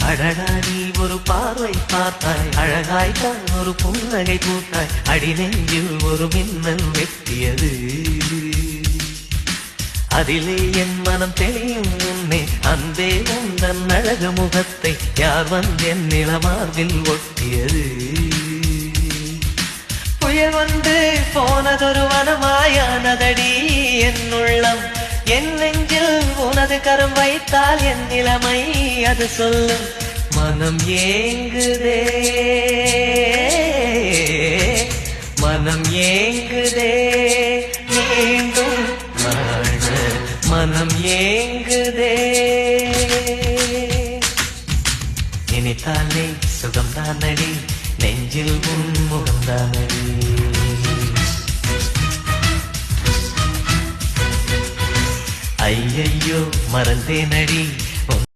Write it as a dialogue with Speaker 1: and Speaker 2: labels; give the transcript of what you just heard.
Speaker 1: அடடா நீ ஒரு பார்வை பார்த்தாய், அழகாய்த்தான் ஒரு புன்னகை பூத்தாய், அடிநெஞ்சில் ஒரு மின்னல் வெட்டியது. அதிலே என் மனம் தெளியும் முன்னே அன்பே உந்தன் அழகு முகத்தை யார் வந்தென் நிலமார்பில் ஒட்டியது. புயல் வந்து போனதொரு வனமாயானதடி என் உள்ளம், என் நெஞ்சில் உனது கரம் வைத்தால் என் நிலைமை அது சொல்லும். மனம் ஏங்குதே, மனம் ஏங்குதே, மீண்டும் வாழ மனம் ஏங்குதே. நினைத்தாலே சுகம்தானடி, நெஞ்சில் உன்முகம்தானடி. ஐயையோ மறந்தேனடி,